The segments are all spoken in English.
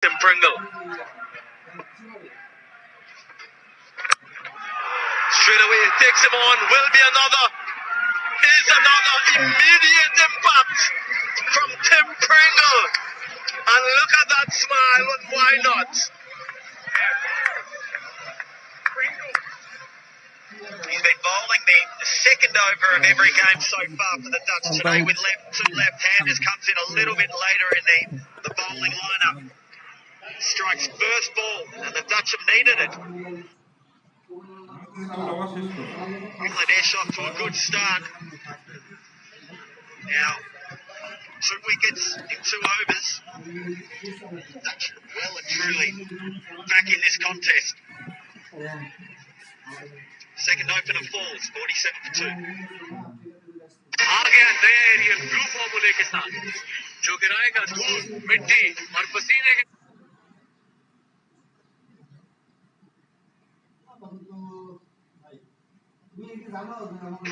Tim Pringle. Straight away, takes him on. Will be another. Is another immediate impact from Tim Pringle. And look at that smile, and why not? He's been bowling the second over of every game so far for the Dutch today with two left-handers. Comes in a little bit later in the bowling lineup. Strikes first ball, and the Dutch have needed it. Bangladesh off to a good start. Now, 2 wickets in 2 overs. Dutch well and truly back in this contest. Second opener falls, 47 for 2. आ गया नए aerial blue फॉर्मूले के साथ जो गिराएगा धूल, मिट्टी और पसीने के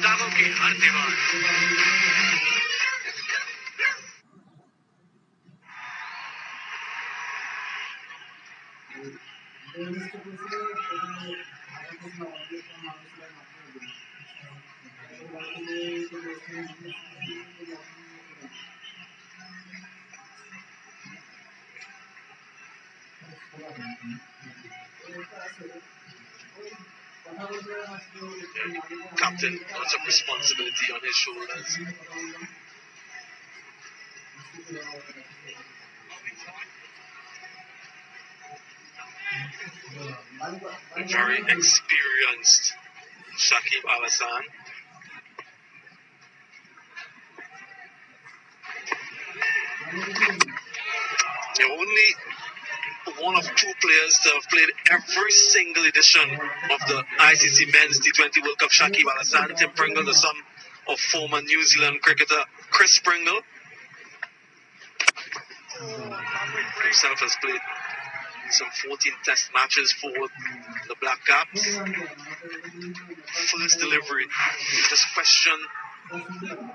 दागों की हर दीवार। Captain, lots of responsibility on his shoulders. A very experienced Shakib Al Hassan. They're only one of 2 players to have played every single edition of the ICC Men's T20 World Cup. Shakib Al Hassan, Tim Pringle, the son of former New Zealand cricketer Chris Pringle. Himself has played some 14 test matches for the Black Caps. First delivery, you just question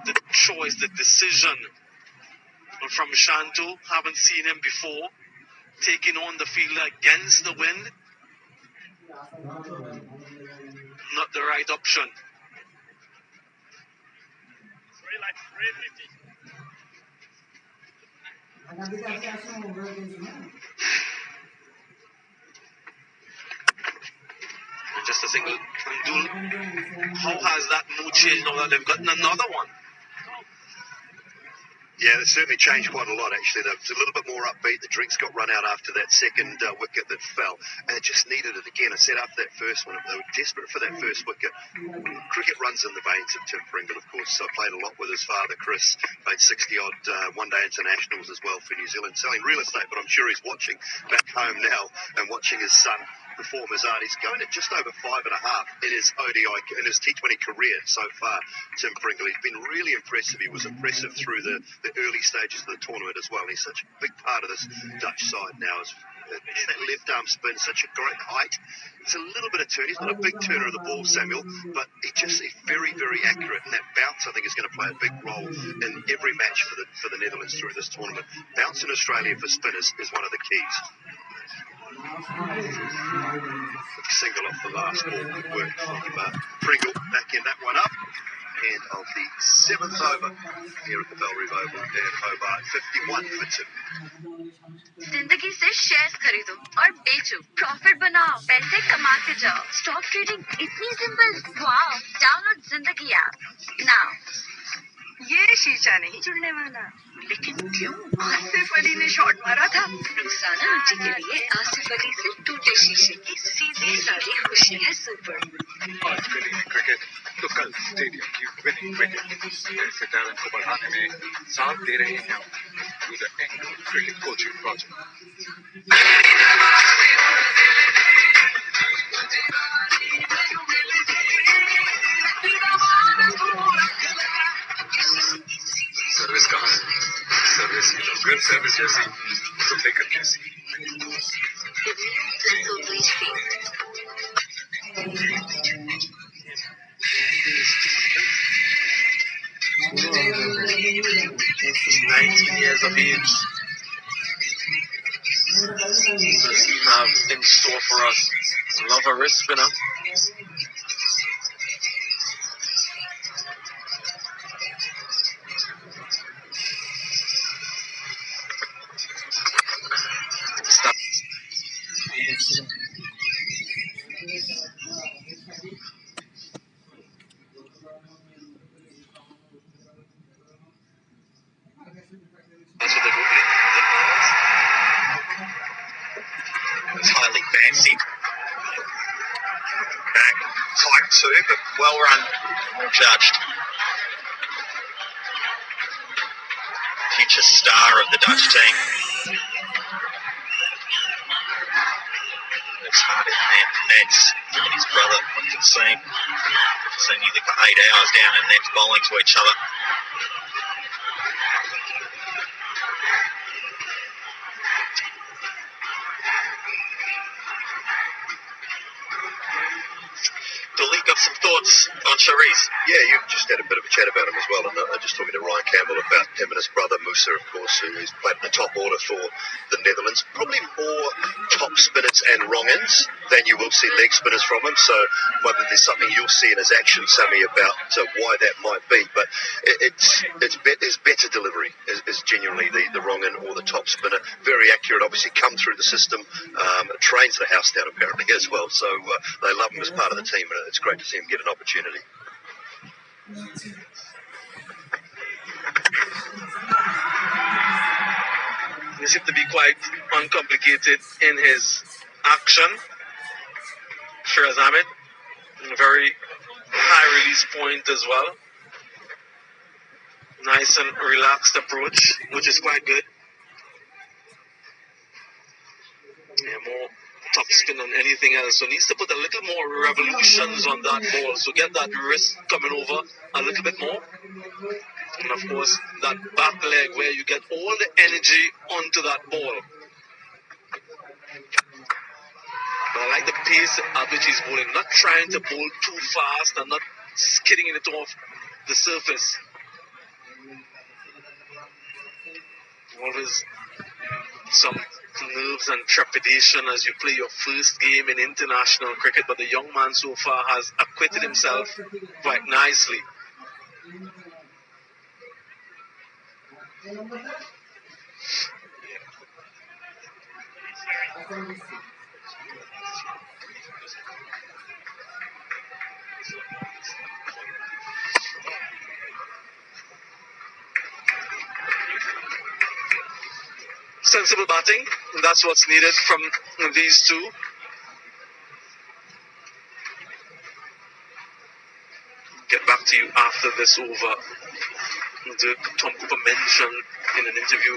the choice, the decision from Shanto. Haven't seen him before. Taking on the field against the wind. Not the right option. Just a single. How has that mood changed now that they've gotten another one? Yeah, it's certainly changed quite a lot, actually. It's a little bit more upbeat. The drinks got run out after that second wicket that fell, and it just needed it again. I said after that first one, they were desperate for that first wicket. Cricket runs in the veins of Tim Pringle, of course. So I played a lot with his father, Chris. Played 60-odd one-day internationals as well for New Zealand, selling real estate, but I'm sure he's watching back home now and watching his son perform his art. He's going at just over 5.5 in his ODI, in his T20 career so far, Tim Pringle. He's been really impressive. He was impressive through the early stages of the tournament as well. He's such a big part of this Dutch side now. That left arm spin, such a great height. It's a little bit of turn. He's not a big turner of the ball, Samuel, but he's very, very accurate. And that bounce, I think, is going to play a big role in every match for the Netherlands through this tournament. Bounce in Australia for spinners is one of the keys. Single off the last ball. Good work from Pringle backing that one up. End of the 7th over here at the Bellerive Oval in Hobart. 51 for 2. जिंदगी से shares खरीदो और बेचो, profit बनाओ, पैसे कमाते जाओ। Stock trading इतनी सिंपल। वाओ, डाउनलोड जिंदगी ऐप नाउ। ये शीशा नहीं जुड़ने वाला, लेकिन क्यों? आसिफ अली ने शॉट मारा था। रुखसाना आंटी के लिए आसिफ अली से टूटे शीशे की सीधी सादी खुशी है सुपर। आज गली में क्रिकेट तो कल स्टेडियम की विनिंग विकेट। ऐसे टैलेंट को बढ़ाने में साथ दे रहे हैं through the angle cricket coaching project. Service कहाँ है? सर्विस गुड सर्विस जैसी तो लेकर कैसी? He's 19 years of age. does he have in store for us? Love a wrist spinner. That's what they're doing. It's highly fancy. Back tight too, but well run, well judged. Future star of the Dutch team. It's hard in Nets, him and his brother, what you've seen. Nearly for 8 hours down and Nets bowling to each other. Dolly, got some thoughts on Charisse? Yeah, you just had a bit of a chat about him as well, and I just talking to Ryan Campbell about him and his brother Musa, of course, who's played in the top order for the Netherlands. Probably more top spinners and wrong-ins than you will see leg spinners from him, so whether there's something you'll see in his action, Sammy, about why that might be, but his better delivery is genuinely the wrong-in or the top spinner. Very accurate, obviously come through the system, trains the house down apparently as well, so they love him as part of the team, and it's great to see him get an opportunity. He seemed to be quite uncomplicated in his action. Shiraz Ahmed, very high release point as well. Nice and relaxed approach, which is quite good. Yeah, more top spin than anything else. So needs to put a little more revolutions on that ball. So get that wrist coming over a little bit more. And of course, that back leg where you get all the energy onto that ball. But I like the pace at which he's bowling. Not trying to bowl too fast and not skidding it off the surface. Always some nerves and trepidation as you play your first game in international cricket, but the young man so far has acquitted himself quite nicely. Sensible batting, that's what's needed from these two. Get back to you after this over. Tom Cooper mentioned in an interview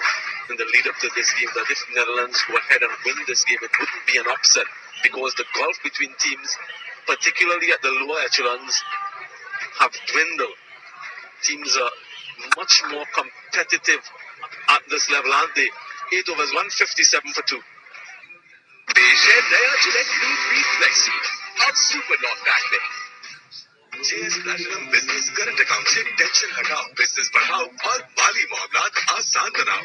in the lead up to this game that if Netherlands go ahead and win this game, it wouldn't be an upset because the gulf between teams, particularly at the lower echelons, have dwindled. Teams are much more competitive at this level, aren't they? 8 overs, 157 for 2. पेश है नया Gillette nutri flexi अब super not pack में JS platinum business current account से tension हटाओ, business बढ़ाओ और माली मामलात आसान बनाओ।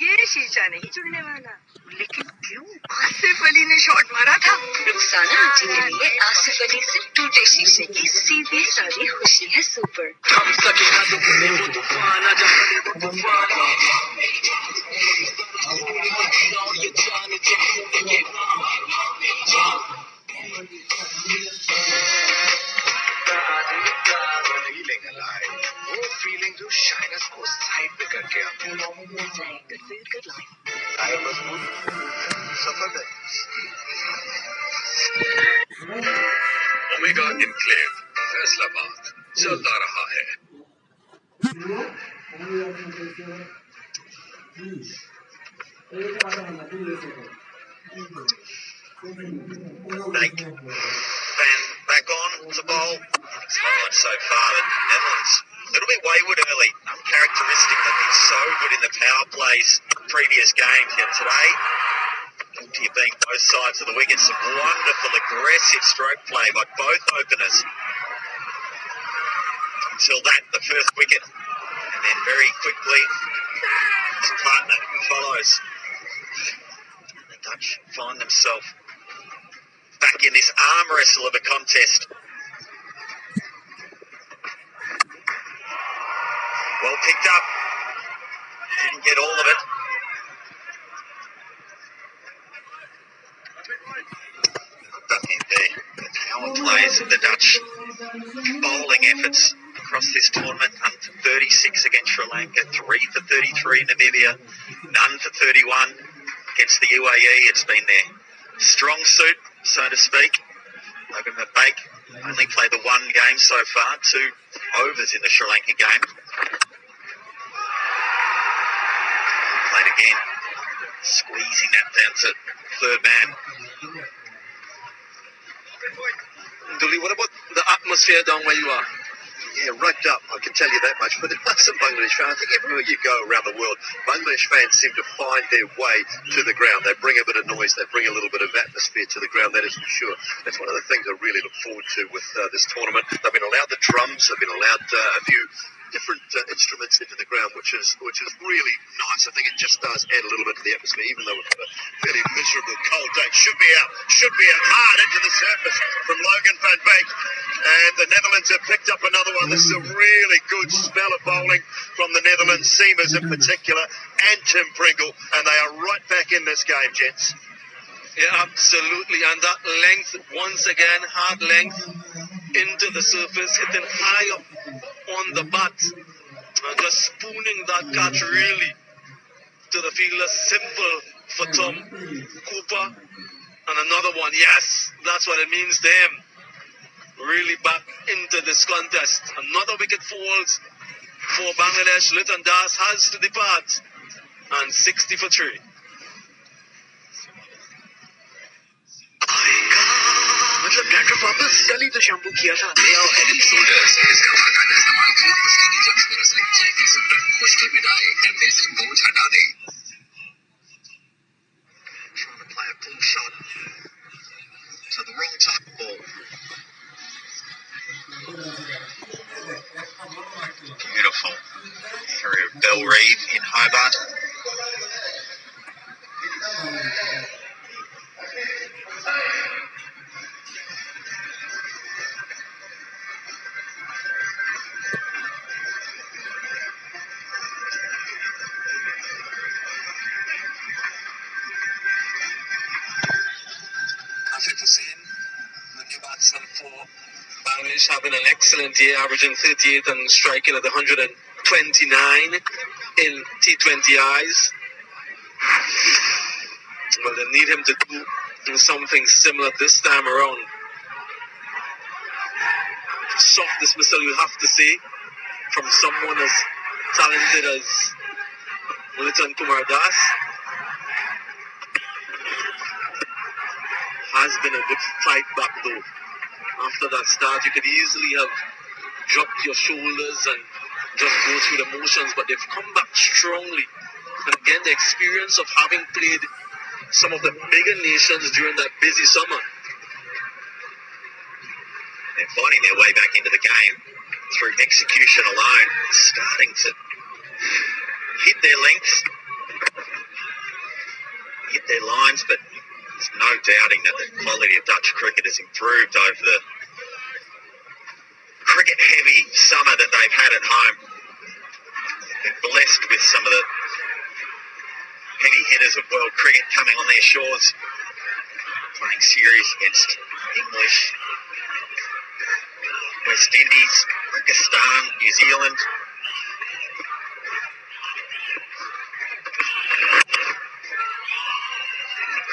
ये शीशा नहीं जुड़ने वाला, लेकिन क्यों? आसिफ अली ने शॉट मारा था। रुखसाना आंटी के लिए आसिफ अली से टूटे शीशे की सीधी सारी खुशी है सुपर। थम सके ना तो करे वो तूफान, आ जाने वो तूफान। और ये जाने के feeling alive, वो feeling जो शाइनस को साइड पे करके आती है। Good food, good life. Tyre मजबूत, सफर है। ओमेगा इनक्लेव फैसलाबाद चलता रहा है। Back on to bowl. It's not so far. The Netherlands a little bit wayward early. Uncharacteristic. They've been so good in the power plays previous games. Yet today, you're being both sides of the wicket. Some wonderful aggressive stroke play by both openers. Until that, the first wicket. And then very quickly, his partner follows. find himself back in this arm wrestle of a contest. Well picked up. Didn't get all of it. But the power plays of the Dutch bowling efforts across this tournament. None for 36 against Sri Lanka, 3 for 33 Namibia, none for 31 against the UAE. It's been their strong suit, so to speak. Logan McBake only played the one game so far, 2 overs in the Sri Lanka game. Played again, squeezing that down to third man. Duli, what about the atmosphere down where you are? Yeah, roped up, I can tell you that much. But there are some Bangladesh fans. I think everywhere you go around the world, Bangladesh fans seem to find their way to the ground. They bring a bit of noise, they bring a little bit of atmosphere to the ground, that is for sure. That's one of the things I really look forward to with this tournament. They've been allowed the drums, they've been allowed a few different instruments into the ground, which is really nice. I think it just does add a little bit to the atmosphere, even though we've got a fairly miserable cold day. Should be out hard into the surface from Logan van Beek. And the Netherlands have picked up another one. This is a really good spell of bowling from the Netherlands, seamers in particular, and Tim Pringle, and they are right back in this game, gents. Yeah, absolutely. And that length, once again, hard length into the surface, hitting high up on the bat, and just spooning that catch really to the fielder. Simple for Tom Cooper. And another one, yes, that's what it means to him. Really back into this contest. Another wicket falls for Bangladesh. Liton Das has to depart. And 60 for 3. मतलब dandruff वापस कल ही तो shampoo किया था। ले आओ head and shoulders. इसका बाकायदा इस्तेमाल करें खुश्की की जंग पर असर जैविक सिमरन खुश्की मिटाए एडमिशन बोझ हटा दे। Trying to play a pull shot to the wrong type of ball. Beautiful. Through Bell Reeve in Hobart. The new batsman for Bangladesh having an excellent year, averaging 38 and striking at 129 in T20Is. Well, they need him to do something similar this time around. Soft dismissal, you have to say, from someone as talented as Liton Kumar Das. Has been a good fight back though. After that start, you could easily have dropped your shoulders and just go through the motions, but they've come back strongly. And again, the experience of having played some of the bigger nations during that busy summer. They're finding their way back into the game through execution alone, starting to hit their lengths, hit their lines, but there's no doubting that the quality of Dutch cricket has improved over the cricket-heavy summer that they've had at home. They're blessed with some of the heavy hitters of world cricket coming on their shores, playing series against English, West Indies, Pakistan, New Zealand.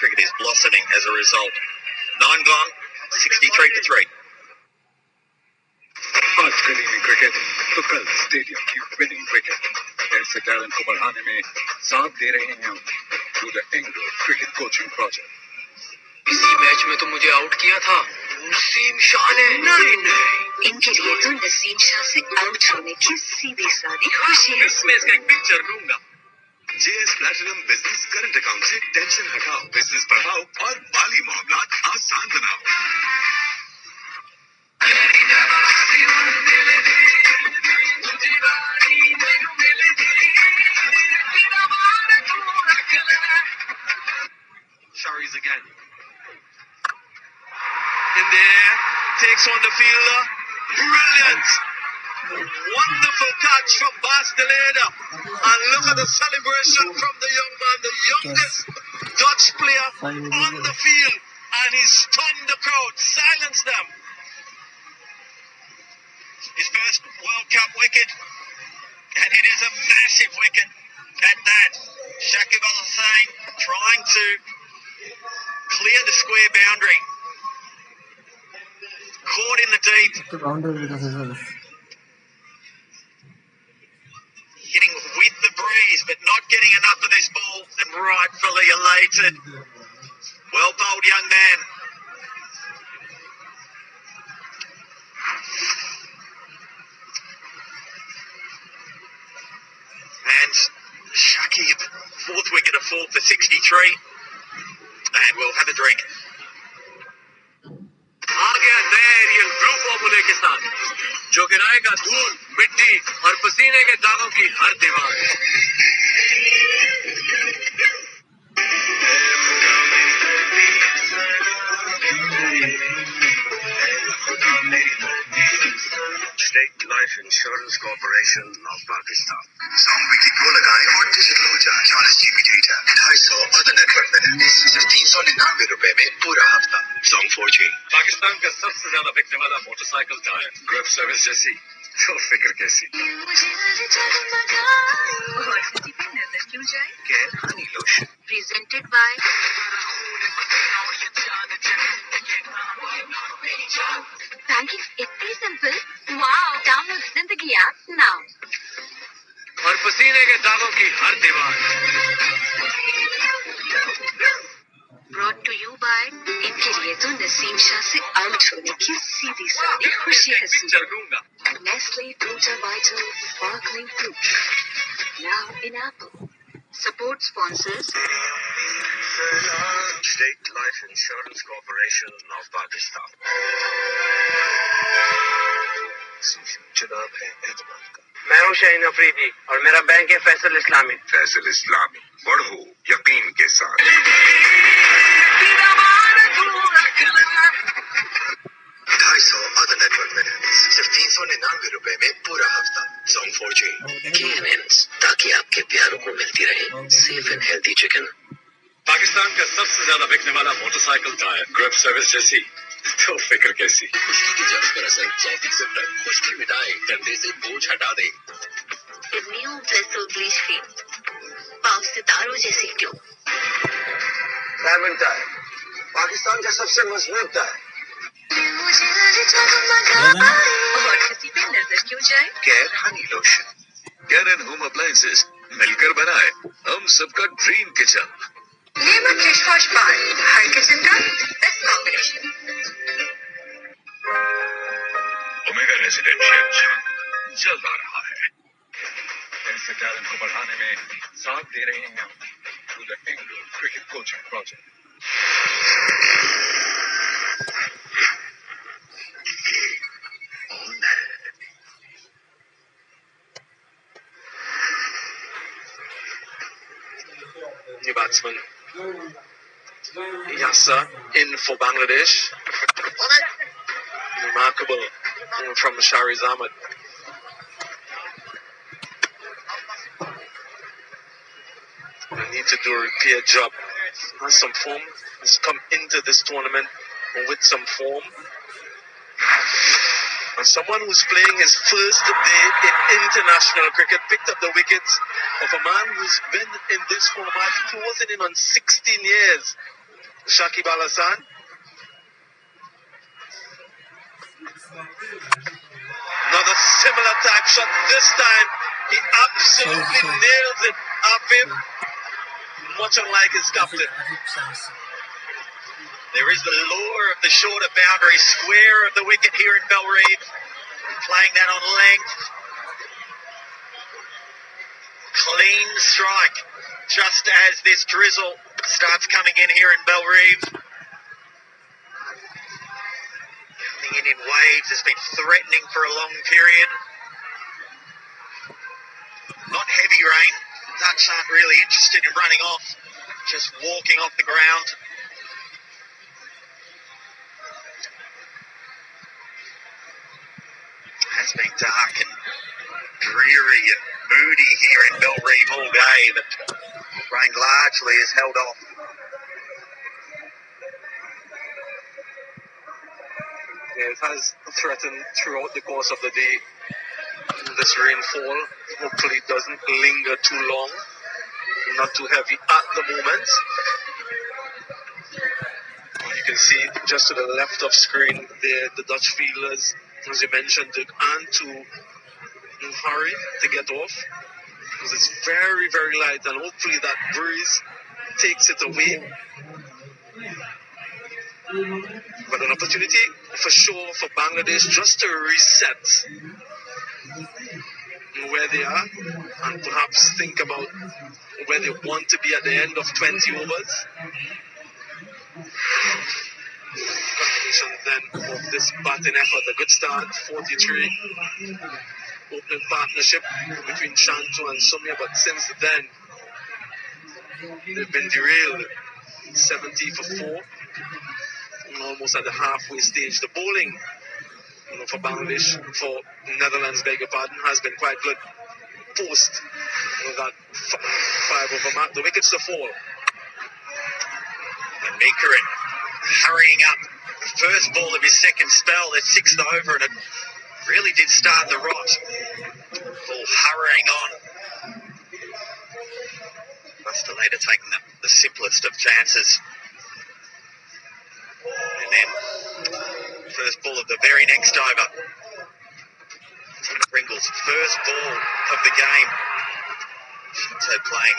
Cricket is blossoming as a result. 9 gone, 63 to 3. आज करेंगे cricket तो कल stadium की winning wicket ऐसे talent को बढ़ाने में साथ दे रहे हैं हम through the Anglo cricket coaching project. इसी मैच में तो मुझे आउट किया था नसीम शाह ने। नहीं, इनके लिए तो नसीम शाह से आउट होने की सीधी सादी खुशी है। इसमें इसका एक पिक्चर लूंगा। JS platinum business current account से टेंशन हटाओ, बिजनेस बढ़ाओ और माली मामलात आसान बनाओ। Shari's again. In there, takes on the fielder. Brilliant! Wonderful catch from Basteleda. And look at the celebration from the young man, the youngest Dutch player on the field. And he stunned the crowd, silenced them. His first World Cup wicket. And it is a massive wicket at that. Shakib Al Hussain trying to clear the square boundary. Caught in the deep. Hitting with the breeze, but not getting enough of this ball, and rightfully elated. Well bowled, young man. And Shakib, fourth wicket of 4 for 63. And we'll have a drink. आ गया नया aerial blue फॉर्मूले के साथ जो गिराएगा धूल, मिट्टी और पसीने के दागों की हर दीवार। State Life Insurance Corporation of Pakistan. Sound weekly pro लगाएं और डिजिटल हो जाए 40 GB data 250 other network minutes सिर्फ 399 रुपए में पूरा हफ्ता। Song 4G पाकिस्तान का सबसे ज्यादा बिकने वाला मोटरसाइकिल टायर ग्रिप सर्विस जैसी तो फिक्र कैसी। और किसी पे नजर क्यों जाए? Care Honey Lotion Presented by Banking इतनी simple. Wow! Download Zindagi app now. और पसीने के दागों की हर दीवार। Brought to you by इनके लिए तो नसीम शाह से आउट होने की सीधी सादी खुशी है। पिक्चर दूंगा। Nestle Fruta Vital Sparkling Fruit. Now in Apple. Support sponsors. State Life Insurance Corporation of Pakistan. चुनाव है एतमाद का। मैं हूँ शाहीन अफरीदी और मेरा बैंक है फैसल इस्लामी। फैसल इस्लामी बढ़ो यकीन के साथ। 250 other network minutes सिर्फ 399 रुपए में पूरा हफ्ता। Song 4G KNNs ताकि आपके प्यारों को मिलती रहे safe and healthy chicken। Pakistan का सबसे ज्यादा बिकने वाला मोटरसाइकिल टायर ग्रिप सर्विस जैसी तो फिक्र कैसी। खुश्की की जड़ पर असर 100% तक खुश्की मिटाए कंधे से बोझ हटा दे। The new Bristle Bleach Cream. पाव सितारों जैसी क्यों? डायमंड टायर पाकिस्तान का सबसे मजबूत टायर। और किसी पे नजर क्यों जाए? Care Honey Lotion Care and Home Appliances मिलकर बनाए हम सबका dream kitchen. Lemon Dishwash Bar. हर किचन का best combination. ओमेगा रेजिडेंशियल जंग जल्द आ रहा है। ऐसे टैलेंट को बढ़ाने में साथ दे रहे हैं through the cricket coaching project. New batsman Yasser in for Bangladesh. Remarkable from Shariz Ahmed. They need to do a repair job. Has some form. Has come into this tournament with some form. And someone who's playing his first day in international cricket picked up the wickets of a man who's been in this format closing in on 16 years. Shakib Al Hussain. Another similar type shot. This time he absolutely nails it up him. Much unlike his captain. There is the lure of the shorter boundary square of the wicket here in Belrive. Playing that on length. Clean strike. Just as this drizzle starts coming in here in Belrive. Coming in waves, has been threatening for a long period. Not heavy rain. Ducks aren't really interested in running off. Just walking off the ground. It's been dark and dreary and moody here in Belrive all day, but rain largely has held off. Yeah, it has threatened throughout the course of the day. This rainfall hopefully doesn't linger too long. Not too heavy at the moment. You can see just to the left of screen there, the Dutch fielders, as you mentioned, aren't too in a hurry to get off, because it's very, very light, and hopefully that breeze takes it away. But an opportunity for sure for Bangladesh just to reset where they are and perhaps think about where they want to be at the end of 20 overs. Combination then of this batting effort, a good start, 43 opening partnership between Shantu and Sumya, but since then they've been derailed. 70 for 4, and almost at the halfway stage. The bowling for Bangladesh, for Netherlands, beg your pardon, has been quite good post that 5 over mark. The wickets to fall. And Mikarin hurrying up. The first ball of his second spell, the 6th over, and it really did start the rot. Ball hurrying on. Buster later taking the simplest of chances. And then first ball of the very next over. Tim Pringle's first ball of the game. Shinto playing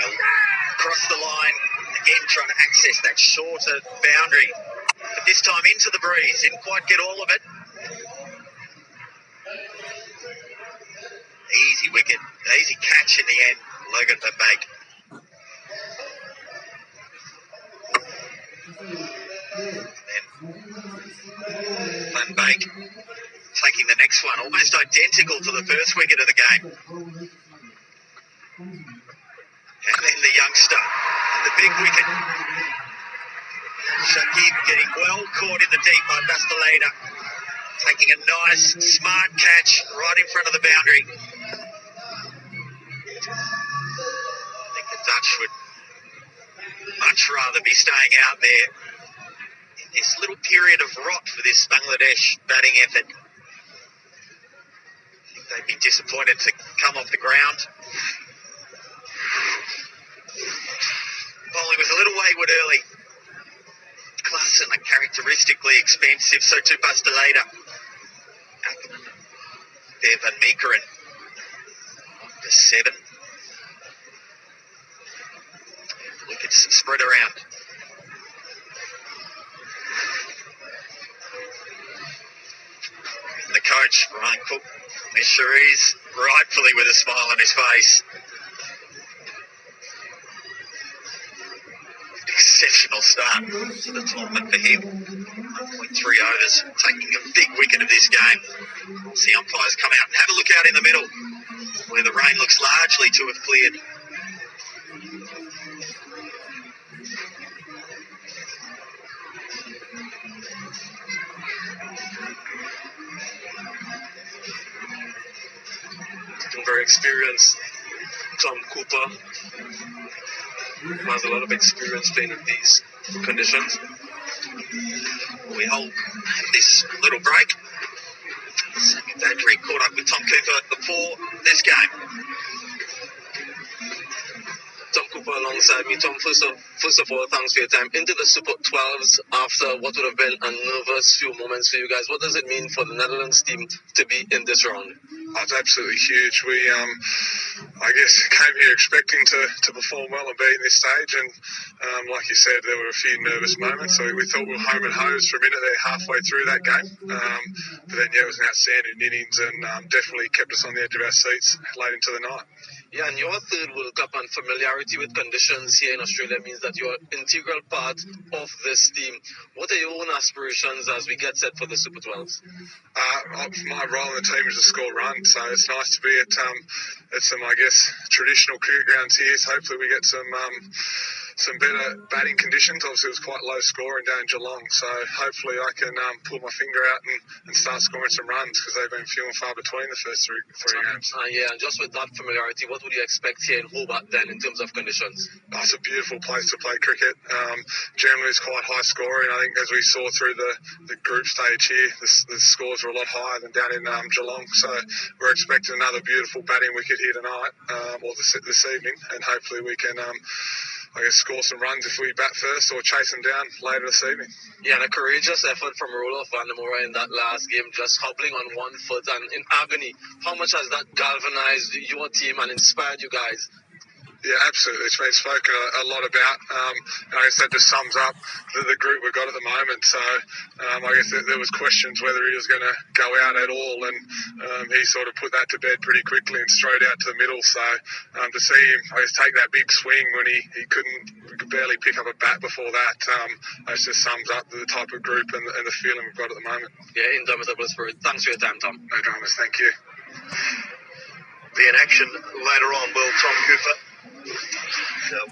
across the line, again trying to access that shorter boundary. But this time into the breeze, didn't quite get all of it. Easy wicket, easy catch in the end, Logan Van Beek. Van Beek taking the next one, almost identical to the first wicket of the game. And then the youngster, and the big wicket. Shakib getting well caught in the deep by Bastaleda, taking a nice, smart catch right in front of the boundary. I think the Dutch would much rather be staying out there in this little period of rot for this Bangladesh batting effort. I think they'd be disappointed to come off the ground. Bowling was a little wayward early. Klassen are characteristically expensive, so too Bastaleda. There Van Meekeren to 7. Wickets spread around. And the coach, Ryan Cook, Misheries, rightfully with a smile on his face. Exceptional start to the tournament for him. 1.3 overs, taking a big wicket of this game. As the umpires come out and have a look out in the middle, where the rain looks largely to have cleared. Very experienced Tom Cooper has a lot of experience playing in these conditions. We hold this little break. Sammy Badri caught up with Tom Cooper before this game. Tom Cooper alongside me. Tom, first of all, thanks for your time. Into the Super 12s after what would have been a nervous few moments for you guys. What does it mean for the Netherlands team to be in this round? Oh, it's absolutely huge. We, I guess, came here expecting to perform well and be in this stage, and like you said, there were a few nervous moments. So we thought we were home and hosed for a minute there halfway through that game. But then, yeah, it was an outstanding innings and definitely kept us on the edge of our seats late into the night. Yeah, and your third World Cup and familiarity with conditions here in Australia means that you're an integral part of this team. What are your own aspirations as we get set for the Super 12s? My role in the team is to score runs, so it's nice to be at some, I guess, traditional cricket grounds here. So hopefully we get some some better batting conditions. Obviously, it was quite low scoring down in Geelong, so hopefully I can pull my finger out and start scoring some runs, because they've been few and far between the first three games. Yeah, and just with that familiarity, what would you expect here in Hobart then in terms of conditions? Oh, it's a beautiful place to play cricket. Generally, it's quite high scoring. I think as we saw through the group stage here, the scores were a lot higher than down in Geelong. So we're expecting another beautiful batting wicket here tonight, or this evening, and hopefully we can, score some runs if we bat first or chase them down later this evening. Yeah, and a courageous effort from Roloff van der Moora in that last game, just hobbling on one foot and in agony. How much has that galvanized your team and inspired you guys? Yeah, absolutely. It's been spoken a lot about. I guess that just sums up the group we've got at the moment. So I guess there was questions whether he was going to go out at all, and he sort of put that to bed pretty quickly and strode out to the middle. So to see him, I guess, take that big swing when he could barely pick up a bat before that, it just sums up the type of group and the feeling we've got at the moment. Yeah, indomitable spirit. Thanks for your time, Tom. No dramas. Thank you. Be in action later on, will Tom Cooper.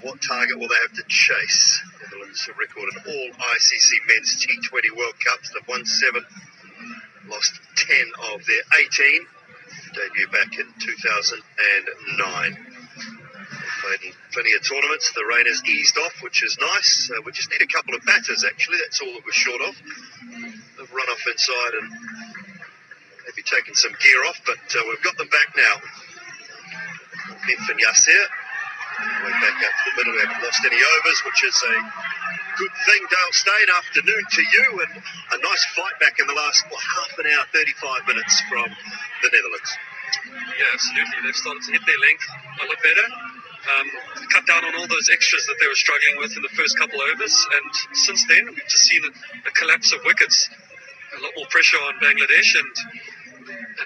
What target will they have to chase? Netherlands have recorded all ICC Men's T20 World Cups. They've won 7, lost 10 of their 18. Debut back in 2009. Played in plenty of tournaments. The rain has eased off, which is nice. We just need a couple of batters, actually. That's all that we're short of. They've run off inside and maybe taken some gear off, but we've got them back now. Biff and Yasser. Way back up to the middle. We haven't lost any overs, which is a good thing. Dale Steyn, afternoon to you, and a nice fight back in the last half an hour, 35 minutes from the Netherlands. Yeah, absolutely. They've started to hit their length a lot better. Cut down on all those extras that they were struggling with in the first couple overs, and since then we've just seen a collapse of wickets. A lot more pressure on Bangladesh, and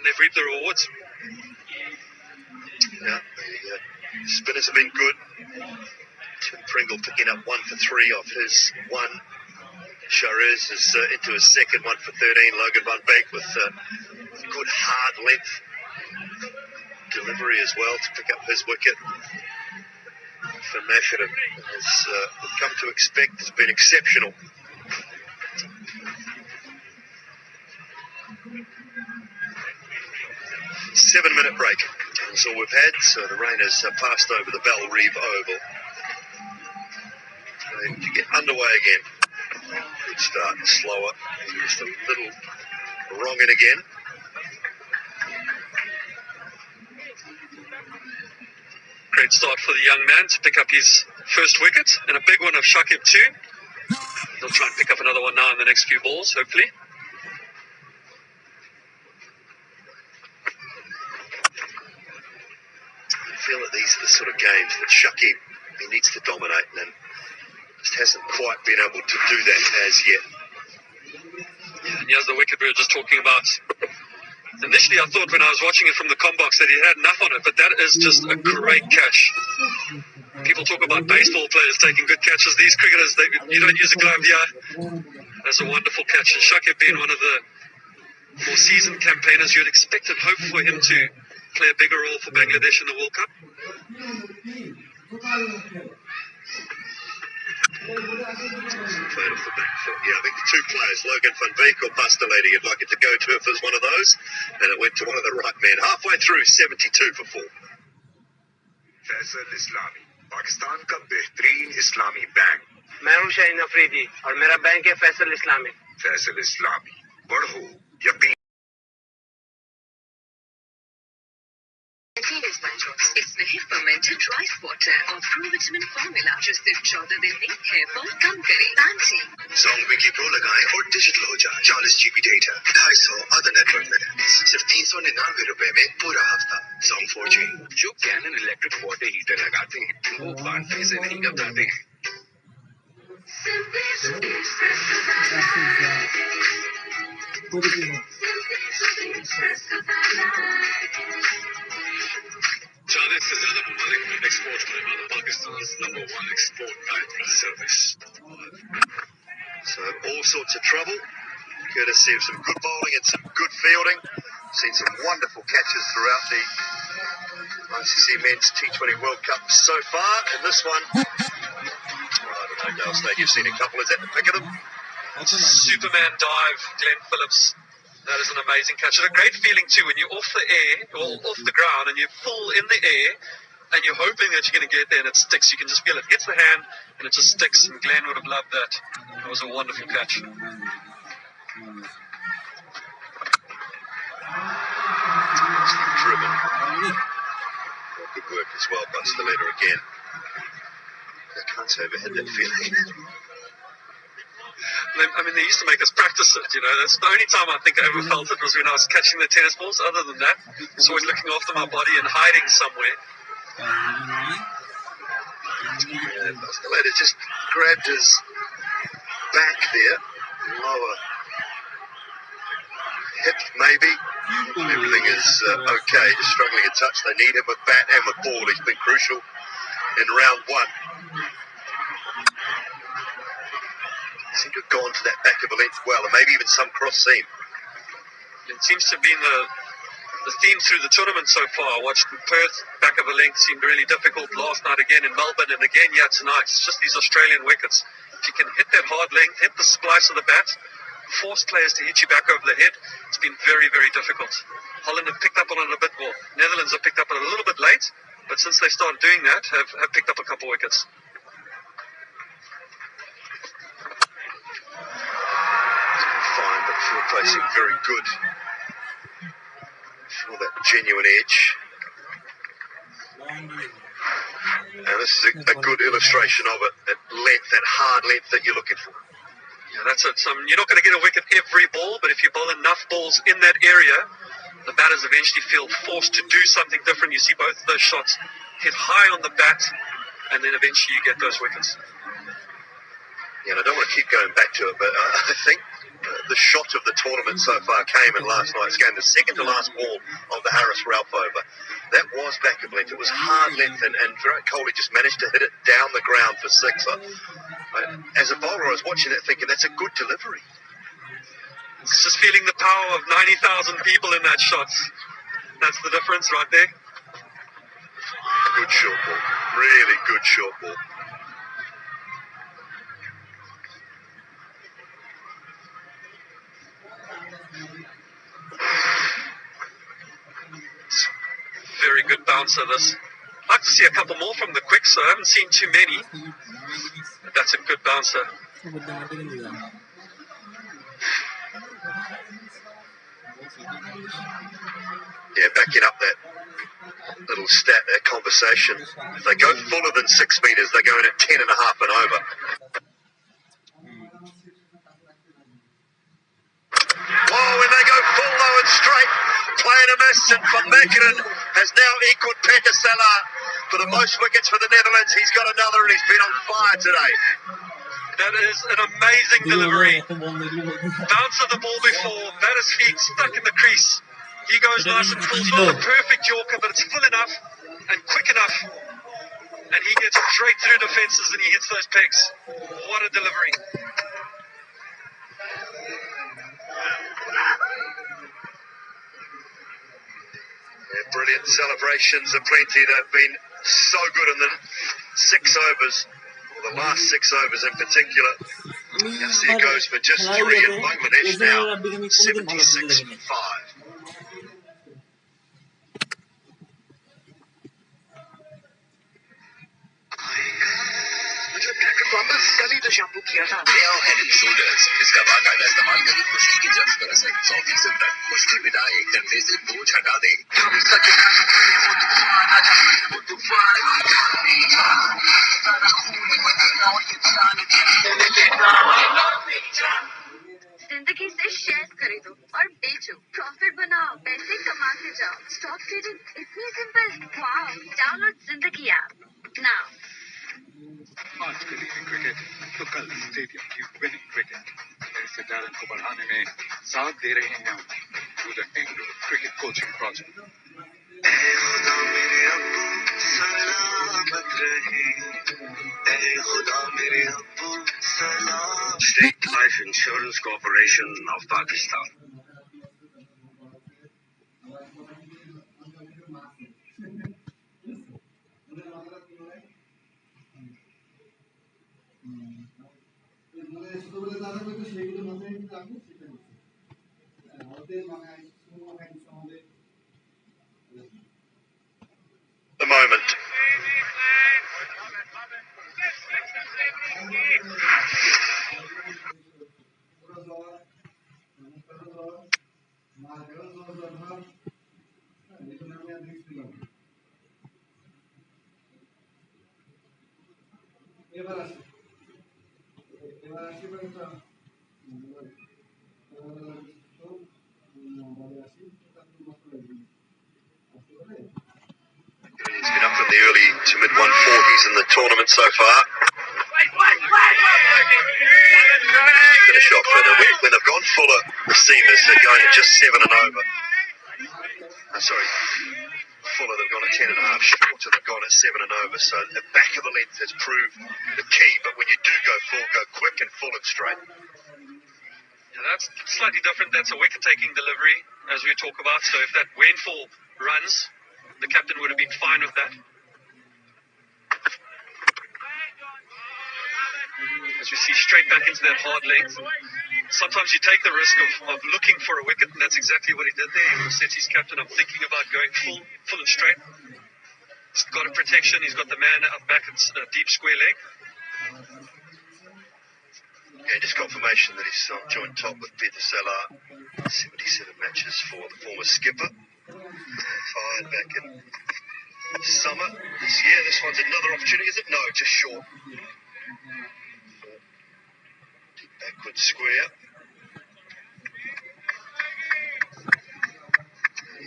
they've reaped the rewards. Yeah, the spinners have been good. Tim Pringle picking up 1 for 3 off his one. Charez is into his second, 1 for 13. Logan van Beek with good hard length delivery as well to pick up his wicket. Van Macheren, as we've come to expect, has been exceptional. Seven-minute break. That's all we've had. So the rain has passed over the Bell Reeve Oval. Ready to get underway again. Good start, slower. Just a little wrong in again. Great start for the young man to pick up his first wicket, and a big one of Shakib too. He'll try and pick up another one now in the next few balls, hopefully. I feel that these are the sort of games that Shakib, he needs to dominate, and just hasn't quite been able to do that as yet. Yeah, and here's the wicket we were just talking about. Initially, I thought when I was watching it from the combox that he had enough on it, but that is just a great catch. People talk about baseball players taking good catches. These cricketers, you don't use a glove here. That's a wonderful catch. And Shakib being one of the more seasoned campaigners, you'd expect and hope for him to play a bigger role for Bangladesh in the World Cup. Played off the back foot. Yeah, I think the two players, Logan van Beek or Pastelady, you'd like it to go to if there's one of those. And it went to one of the right men. Halfway through, 72 for 4. Faisal इस्लामी पाकिस्तान का बेहतरीन इस्लामी bank मैं हूं शाहीन अफरीदी और मेरा bank है फैसल इस्लामी फैसल इस्लामी बढ़ो यकीन इसमें है fermented rice water और प्रोविटामिन फॉर्मूला जो सिर्फ 14 दिन में हेयर फॉल कम करे। पैंटी सॉन्ग विकी प्रो लगाएं और डिजिटल हो जाए। 40 GB data, 250 other network minutes, सिर्फ 399 रुपए में पूरा हफ्ता। Song 4G। जो कैनन इलेक्ट्रिक वाटर हीटर लगाते हैं वो बांटने से नहीं घबराते हैं। चालीस से ज्यादा ममालिक में एक्सपोर्ट होने वाला Pakistan number 1 export bank service. So all sorts of trouble, courtesy of some good bowling and some good fielding. Seen some wonderful catches throughout the ICC Men's T20 World Cup so far, and this one Oakdale State. You've seen a couple. Is that the pick of them? Superman dive, Glenn Phillips. That is an amazing catch. It's a great feeling too when you're off the air or off the ground and you're full in the air and you're hoping that you're going to get there and it sticks. You can just feel it hits the hand and it just sticks. And Glenn would have loved that. That was a wonderful catch. Driven. Well, good work as well by Staletta again. I can't say I've ever had that feeling. I mean, they used to make us practice it, you know. That's the only time I think I ever felt it was when I was catching the tennis balls. Other than that, I was always looking after my body and hiding somewhere. Yeah, Staletta just grabbed his back there, lower hip maybe. Everything is okay, just struggling a touch. They need him with bat and with ball. He's been crucial in round one. Seem to have gone to that back of a length well, and maybe even some cross seam. It seems to have been the theme through the tournament so far. I watched in Perth, back of a length seemed really difficult last night, again in Melbourne, and again tonight. It's just these Australian wickets. If you can hit that hard length, hit the splice of the bat, force players to hit you back over the head, it's been very, very difficult. Holland have picked up on it a bit more. Netherlands have picked up on it a little bit late, but since they started doing that, have picked up a couple wickets. Fine, but field placing very good. Feel that genuine edge. And this is a good illustration of it. That length, that hard length that you're looking for. Yeah, that's it. You're not going to get a wicket every ball, but if you bowl enough balls in that area, the batters eventually feel forced to do something different. You see both of those shots hit high on the bat, and then eventually you get those wickets. Yeah, and I don't want to keep going back to it, but I think the shot of the tournament so far came in last night's game, the second to last ball of the Harris-Ralph over. That was back of length. It was hard length, and Virat Kohli just managed to hit it down the ground for six. As a bowler, I was watching that thinking, that's a good delivery. It's just feeling the power of 90,000 people in that shot. That's the difference right there. Good short ball. Really good short ball. Very good bouncer, this. I'd like to see a couple more from the quicks, so I haven't seen too many. But that's a good bouncer. Yeah, backing up that little stat, that conversation. If they go fuller than 6 metres, they're going at 10 and a half and over. Oh, when they go full low and straight, playing a miss, and Van Meekeren has now equalled Petersella for the most wickets for the Netherlands. He's got another, and he's been on fire today. That is an amazing delivery. Bounce of the ball before, batter's feet stuck in the crease. He goes nice and full, not a perfect Yorker, but it's full enough and quick enough. And he gets straight through defences and he hits those pegs. What a delivery. Yeah, brilliant celebrations aplenty. They've been so good in the 6 overs, or the last 6 overs in particular. Yes, it goes for just 3 in Bangladesh now, 76 for 5. Now Head and Shoulders इसका बाकायदा इस्तेमाल करें खुश्की की जल्द कर से 100% तक खुश्की मिटाए एक घंटे से बोझ हटा दे जिंदगी से शेयर खरीदो और बेचो, प्रॉफिट बनाओ, पैसे कमाते जाओ. स्टॉक ट्रेडिंग इतनी सिंपल. वाओ, डाउनलोड जिंदगी ऐप नाउ. आज के लिए क्रिकेट तो कल स्टेडियम की विनिंग क्रिकेट ऐसे टैलेंट को बढ़ाने में साथ दे रहे हैं हम through the cricket coaching project. खुदा मेरे अब्बू सलामत रहे, खुदा मेरे अब्बू सलाम. State Life Insurance Corporation of Pakistan. The moment. He's been up in the early to mid 140s in the tournament so far. Finish off when they've gone fuller, the seamers are going at just 7 and over. Fuller, they've gone at 10 and a half. Shorter, they've gone at 7 and over. So the back of the length has proved the key. But when you do go full, go quick and full and straight. Yeah, that's slightly different. That's a wicket-taking delivery, as we talk about. So if that went full runs, the captain would have been fine with that. As we see straight back into that hard length. Sometimes you take the risk of looking for a wicket, and that's exactly what he did there. He said to his captain, I'm thinking about going full and straight. He's got a protection. He's got the man up back at a deep square leg. Yeah, just confirmation that he's on joint top with Peter Seller. 77 matches for the former skipper. Fired back in summer this year. This one's another opportunity, is it? No, just short. Deep backward square.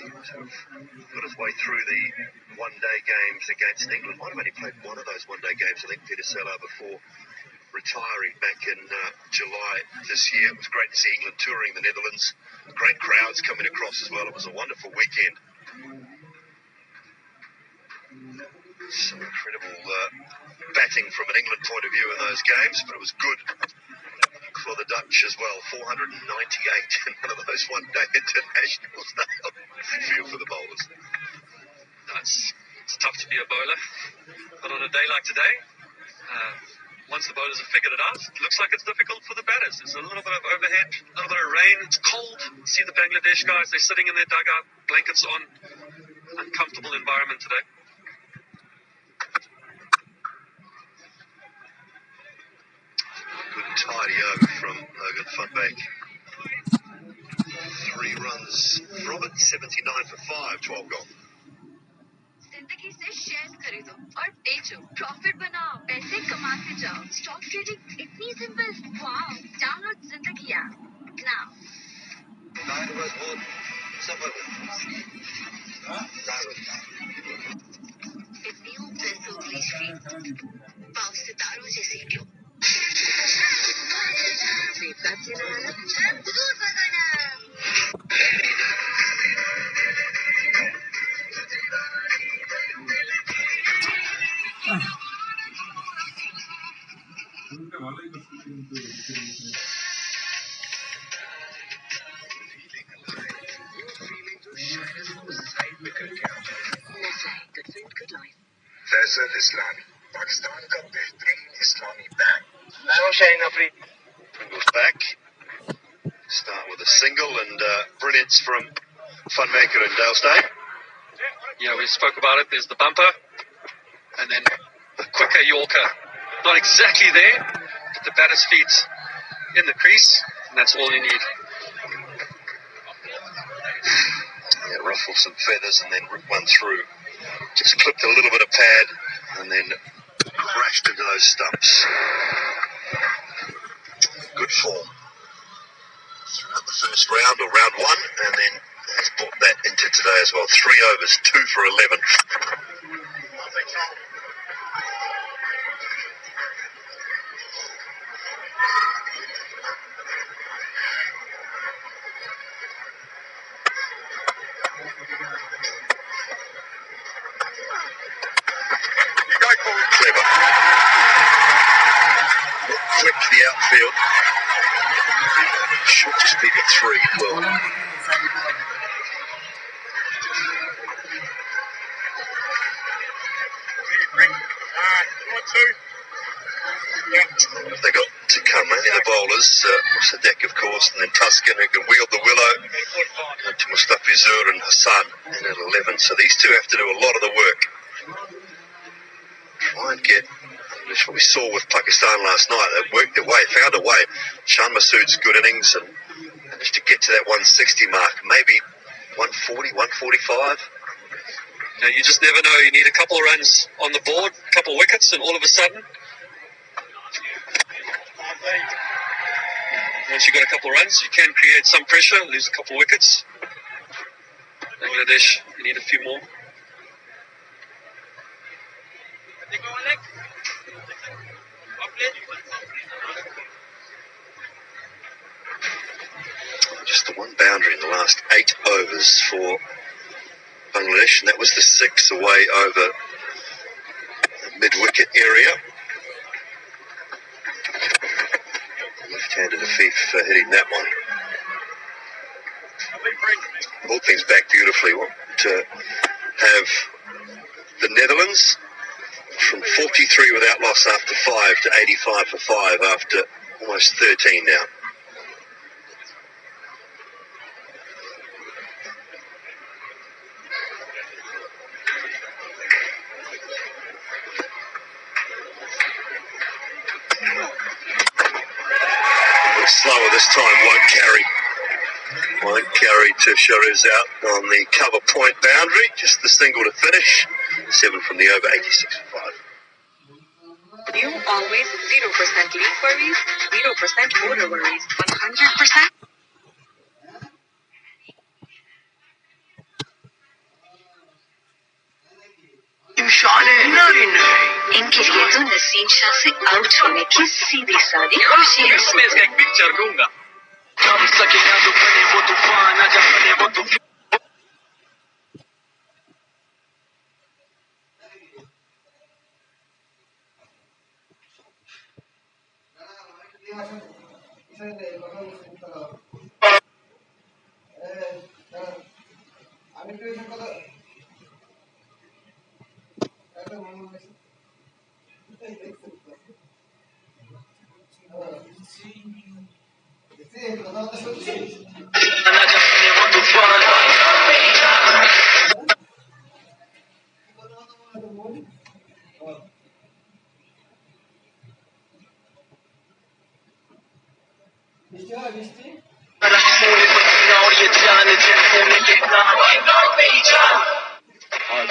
Got his way through the one-day games against England. Might have only played one of those one-day games, I think, Peter Seller, before retiring back in July this year. It was great to see England touring the Netherlands. Great crowds coming across as well. It was a wonderful weekend. Some incredible batting from an England point of view in those games, but it was good for the Dutch as well. 498 in one of those one-day internationals. Feel for the bowlers. It's tough to be a bowler, but on a day like today, once the bowlers have figured it out, it looks like it's difficult for the batters. There's a little bit of overhead, a little bit of rain. It's cold. See the Bangladesh guys, they're sitting in their dugout, blankets on. Uncomfortable environment today. Good tidy over from Logan Funbeck. 3 runs from it, 79 for 5, 12 gone. जिंदगी से share खरीदो और बेचो, profit बनाओ, पैसे कमाते जाओ. Stock trading इतनी सिंपल. वाओ, डाउनलोड जिंदगी ऐप नाउ. इतनी पैसों की स्ट्रीम पाव सितारों जैसी क्यों? दूर भगाना. फैसल इस्लामी पाकिस्तान का बेहतरीन इस्लामी bank. Pringle's back. Start with a single and brilliance from Funmaker and Dalestone. Yeah, we spoke about it. There's the bumper, and then the quicker Yorker. Not exactly there, but the batter's feet in the crease, and that's all you need. Yeah, ruffled some feathers and then ripped one through. Just clipped a little bit of pad and then crashed into those stumps. Good form throughout the first round, or round 1, and then has brought that into today as well. 3 overs, 2 for 11. Clever. Quick to the outfield. Should just be at 3. Well, they got to come. Only the bowlers, Sadek of course, and then Tuscan, who can wield the willow, to Mustafi Zur and Hassan in at 11. So these two have to do a lot of the work. Try and get, that's what we saw with Pakistan last night. They worked their way, found a way. Shan Masood's good innings and managed to get to that 160 mark, maybe 140, 145. Now, you just never know. You need a couple of runs on the board, a couple of wickets, and all of a sudden, once you've got a couple of runs, you can create some pressure, lose a couple of wickets. Bangladesh, you need a few more. Just the one boundary in the last 8 overs for Bangladesh, and that was the 6 away over the mid-wicket area. Left-handed Afif hitting that one. All things back beautifully. Want to have the Netherlands from 43 without loss after 5 to 85 for 5 after almost 13 now. Slower this time, won't carry to Sharif out on the cover point boundary, just the single to finish. 7 from the over, 86 for 5. You always 0% leak worries, 0% motor worries, 100%. इनके लिए तो नसीम शाह से out होने की सीधी सादी खुशी है। मैं इसका एक पिक्चर दूंगा। जब सकेगा तो बने वो तूफान, आजा बने वो तूफान।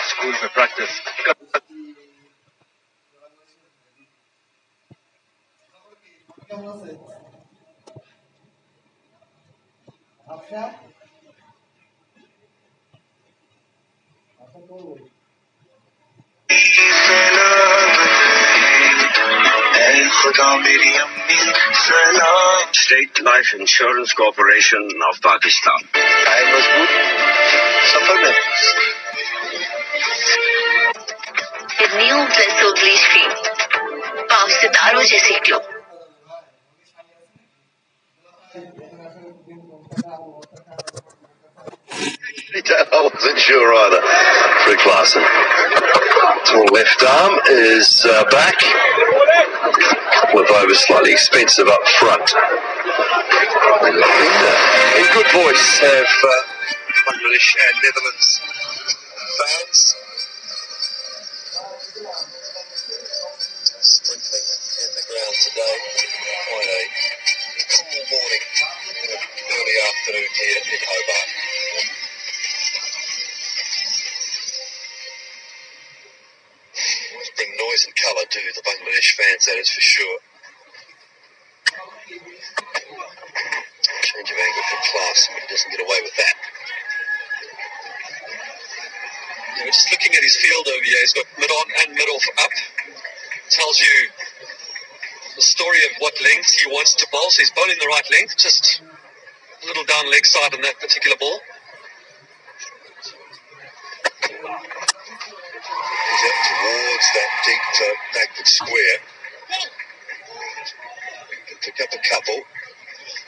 स्कूल में practice State Life Insurance Corporation of Pakistan. With new Bristle Bleach Cream, पाँव सितारों जैसी glow. I wasn't sure either. Free Clarkson. Tall left arm is back. Couple of overs slightly expensive up front. And in good voice have Bangladesh and Netherlands fans. Sprinkling in the ground today. Quite a cool morning, early afternoon here in Hobart. Always bring noise and colour to the Bangladesh fans, that is for sure. Change of angle for class, but he doesn't get away with that. Yeah, we're just looking at his field over here. He's got mid-on and mid-off up. Tells you the story of what length he wants to bowl. So he's bowling the right length, just a little down leg side on that particular ball. He's up towards that deep backward square. Can pick up a couple.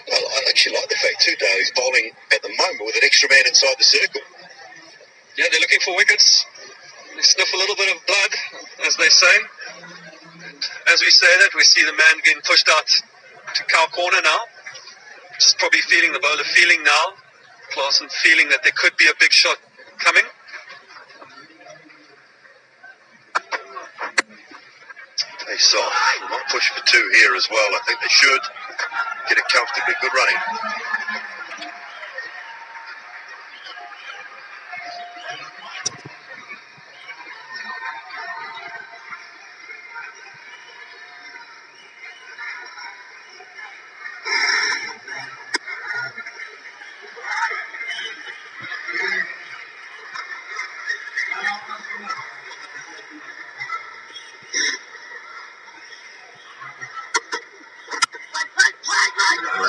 Well, I actually like the fact too, Dale, he's bowling at the moment with an extra man inside the circle. Yeah, they're looking for wickets. They sniff a little bit of blood, as they say. And as we say that, we see the man getting pushed out to cow corner now. Just probably feeling the bowler feeling now. Klaasen feeling that there could be a big shot coming. Face off. They might push for 2 here as well. I think they should get it comfortably. Good running.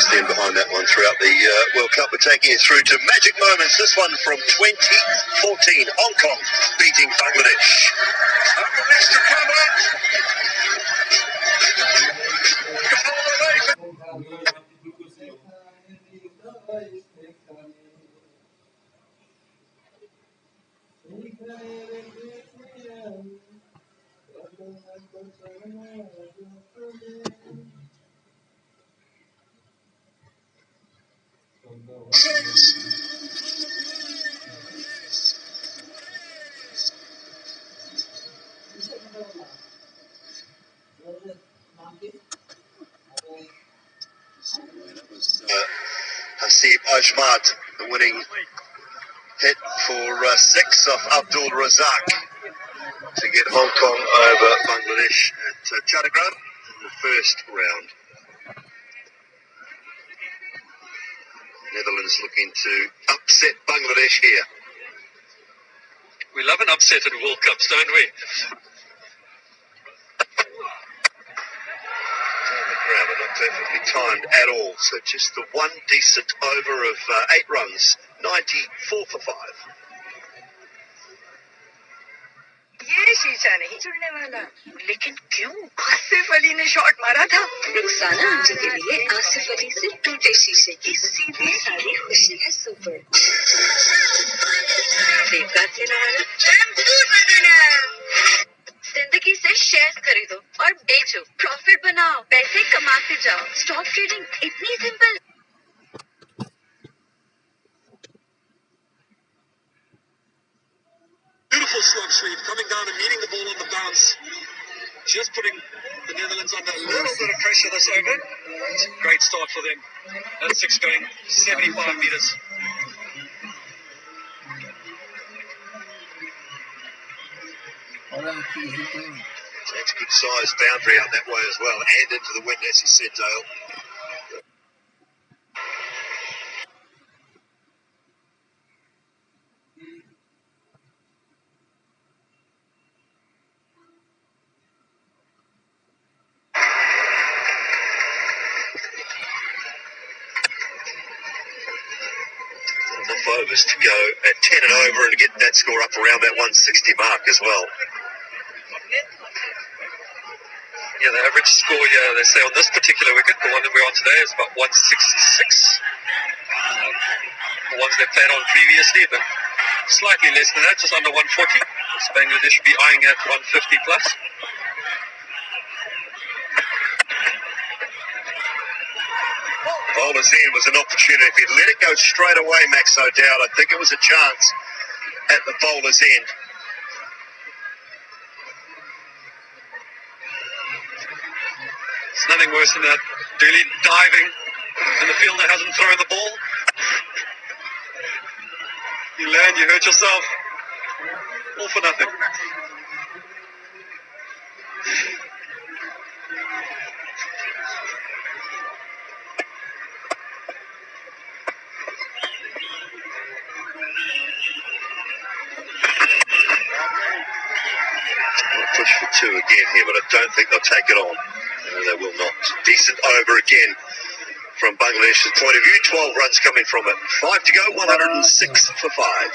Stand behind that one throughout the World Cup. We're taking it through to magic moments. This one from 2014. Hong Kong beating Bangladesh. Hasib Ajmat, the winning hit for 6 off Abdul Razak to get Hong Kong over Bangladesh at Chattagram in the first round. Netherlands looking to upset Bangladesh here. We love an upset at World Cups, don't we? Not perfectly timed at all, so just the one decent over of 8 runs, 94 for 5. ये शीशा नहीं जुड़ने वाला, लेकिन क्यों? आसिफ अली ने shot मारा था। रुखसाना आंटी के लिए आसिफ अली से टूटे शीशे की सीधी सारी खुशी है सुपर। फ्लिपकार्ट से लाया जिंदगी से शेयर्स खरीदो और बेचो, प्रॉफिट बनाओ, पैसे कमाते जाओ। स्टॉक ट्रेडिंग इतनी simple. Beautiful slog sweep coming down and meeting the ball on the bounce. Just putting the Netherlands under a little bit of pressure this over. It's a great start for them. That 6 going 75 metres. That's a good size boundary out that way as well, and into the wind, as you said, Dale. Enough overs to go at 10 and over and to get that score up around that 160 mark as well. Yeah, the average score here, they say on this particular wicket, the one that we're on today, is about 166. The ones they played on previously, but slightly less than that, just under 140. So Bangladesh should be eyeing at 150 plus. Bowler's in was an opportunity. If he'd let it go straight away, Max O'Dowd, I think it was a chance at the bowler's end. It's nothing worse than that. Dooley diving and the fielder hasn't thrown the ball. You land, you hurt yourself. All for nothing. Push for 2 again here, but I don't think they'll take it on. No, they will not. Decent over again from Bangladesh's point of view. 12 runs coming from it. 5 to go, 106 for 5.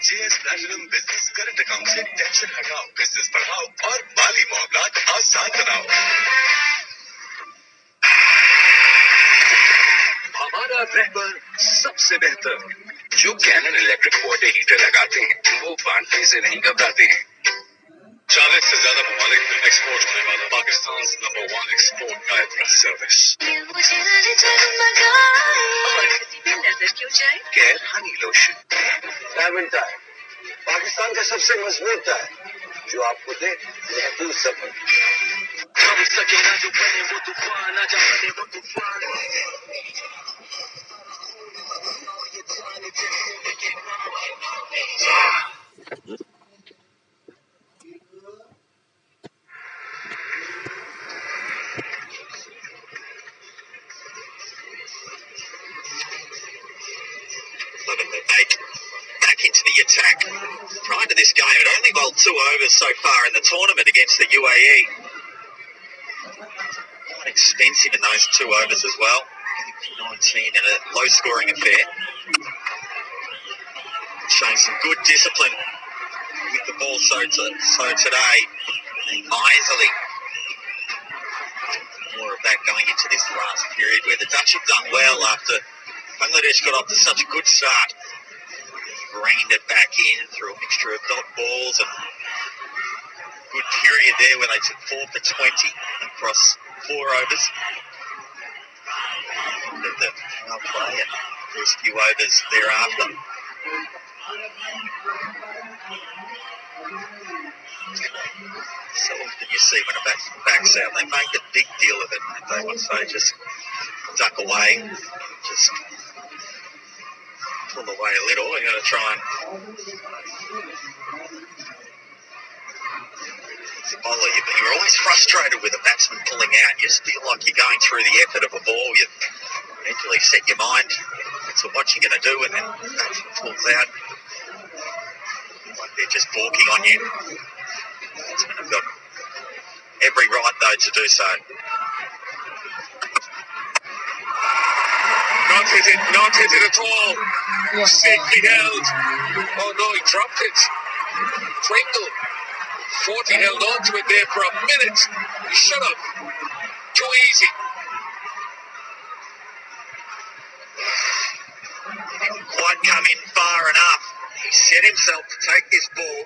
JS Platinum Business Current Account से tension हटाओ, business बढ़ाओ और माली मामलात आसान बनाओ। हमारा रहबर सबसे बेहतर जो कैनन इलेक्ट्रिक वाटर हीटर लगाते हैं वो बांटने से नहीं घबराते हैं। 40 से ज्यादा ममालिक में एक्सपोर्ट होने वाला Pakistan number 1 export driver service. और किसी पे नजर क्यों जाए? Care Honey lotion. Diamond tyre Pakistan का सबसे मजबूत टायर जो आपको दे महफूज सफर। हम सके ना जो बने वो तूफान, ना जाने वो तूफान। Back into the attack. Prior to this game, it only bowled 2 overs so far in the tournament against the UAE. Quite expensive in those 2 overs as well. 19 in a low-scoring affair. Showing some good discipline with the ball so today. Miserly. More of that going into this last period where the Dutch have done well after Bangladesh got off to such a good start. Reined it back in through a mixture of dot balls and good period there where they took 4 for 20 across 4 overs. The power play and there's a few overs thereafter. So often you see when a batsman backs out, they make a big deal of it. They once they just duck away, just pull away a little. You're going to try and as a bowler, you're always frustrated with a batsman pulling out. You just feel like you're going through the effort of a ball. You mentally set your mind to what you're going to do, and then the batsman pulls out. Like they're just balking on you. Batsmen have got every right, though, to do so. Not hit it at all. Safely held. Oh no, he dropped it. Pringle. 40 held on to it there for a minute. He should have. Too easy. Didn't quite come in far enough. He set himself to take this ball,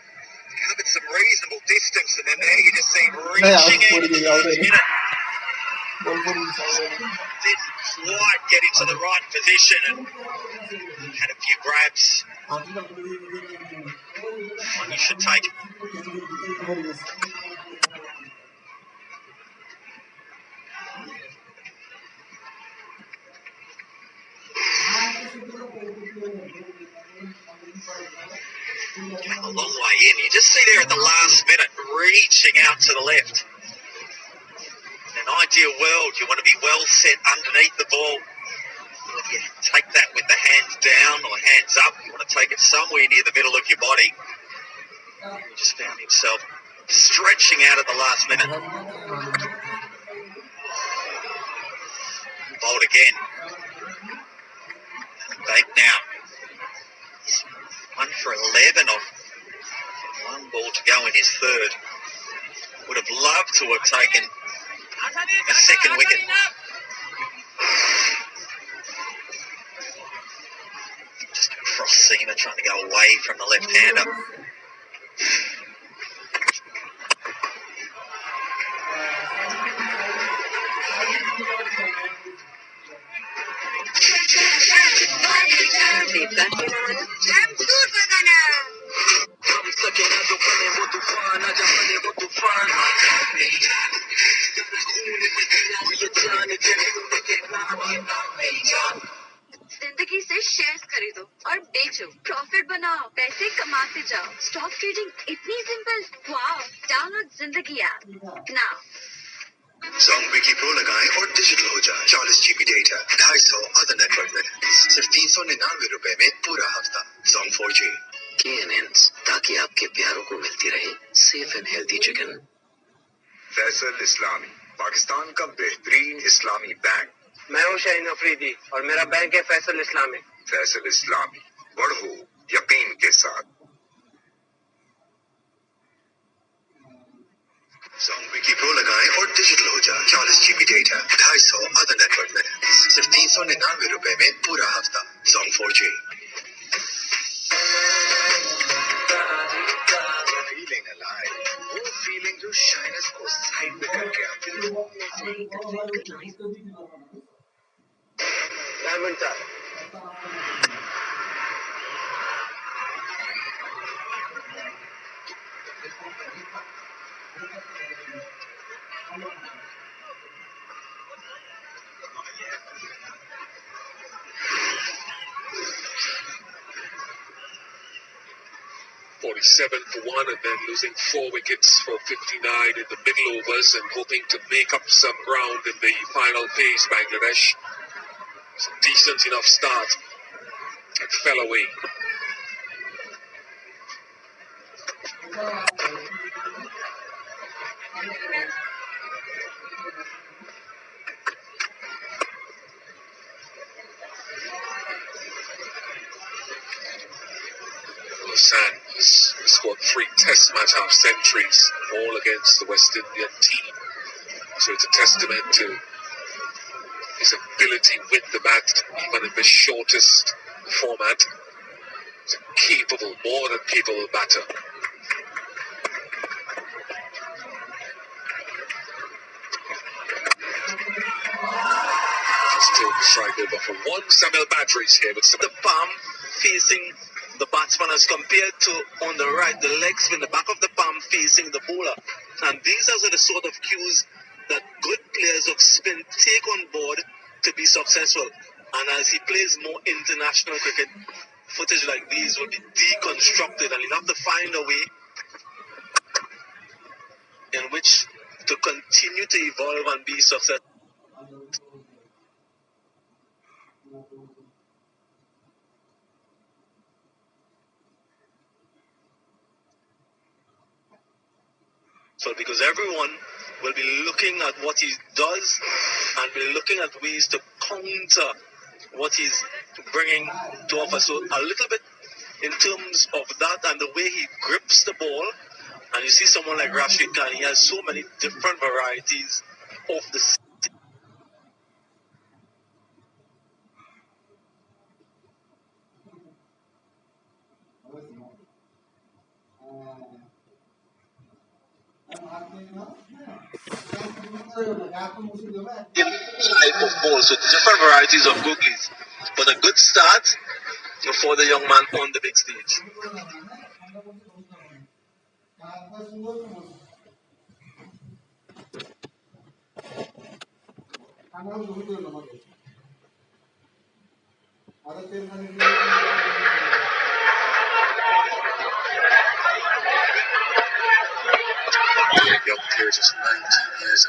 covered some reasonable distance, and then there you just see him reaching in to hit it. Didn't quite get into the right position and had a few grabs. One you should take. Came a long way in. You just see there at the last minute reaching out to the left. In an ideal world, you want to be well set underneath the ball. If you take that with the hands down or hands up, you want to take it somewhere near the middle of your body. He just found himself stretching out at the last minute. Bowled again. Bait now. 1 for 11 off 1 ball to go in his third. Would have loved to have taken a second wicket. Just a cross seamer trying to go away from the left-hander. जिंदगी से shares खरीदो और बेचो, profit बनाओ, पैसे कमाते जाओ। Stock trading इतनी सिंपल। वाओ, डाउनलोड जिंदगी app now. Song Wiki Pro लगाएं और डिजिटल हो जाए। 40 GB data, 250 other network minutes, सिर्फ 399 रुपए में पूरा हफ्ता। Song 4G। KNNs, ताकि आपके प्यारों को मिलती रहे safe and healthy chicken. Faisal इस्लामी, पाकिस्तान का बेहतरीन इस्लामी बैंक। मैं हूँ शाहीन अफरीदी और मेरा बैंक है फैसल इस्लामी। फैसल इस्लामी, बढ़ो यकीन के साथ। Song Wiki Pro लगाएं और डिजिटल हो जाए। 40 GB data, 250 other network minutes, सिर्फ 399 रुपए में पूरा हफ्ता। Song 4G। headlines. Diamond time. For 1 and then losing 4 wickets for 59 in the middle overs and hoping to make up some ground in the final phase. Bangladesh. It's a decent enough start. It fell away. Hassan has scored 3 test match half centuries, all against the West Indian team. So it's a testament to his ability with the bat, even in the shortest format. He's a capable, more than capable batter. Still strike over for 1. Samuel Badri's here with some. The palm facing the batsman as compared to on the right, the legs in the back of the palm facing the bowler. And these are the sort of cues that good players of spin take on board to be successful. And as he plays more international cricket, footage like these will be deconstructed, and he'll have to find a way in which to continue to evolve and be successful. Because everyone will be looking at what he does and be looking at ways to counter what he's bringing to offer. So a little bit in terms of that and the way he grips the ball. And you see someone like Rashid Khan, he has so many different varieties of the type of balls, so different varieties of googlies. But a good start for the young man on the big stage. Young player, just 19 years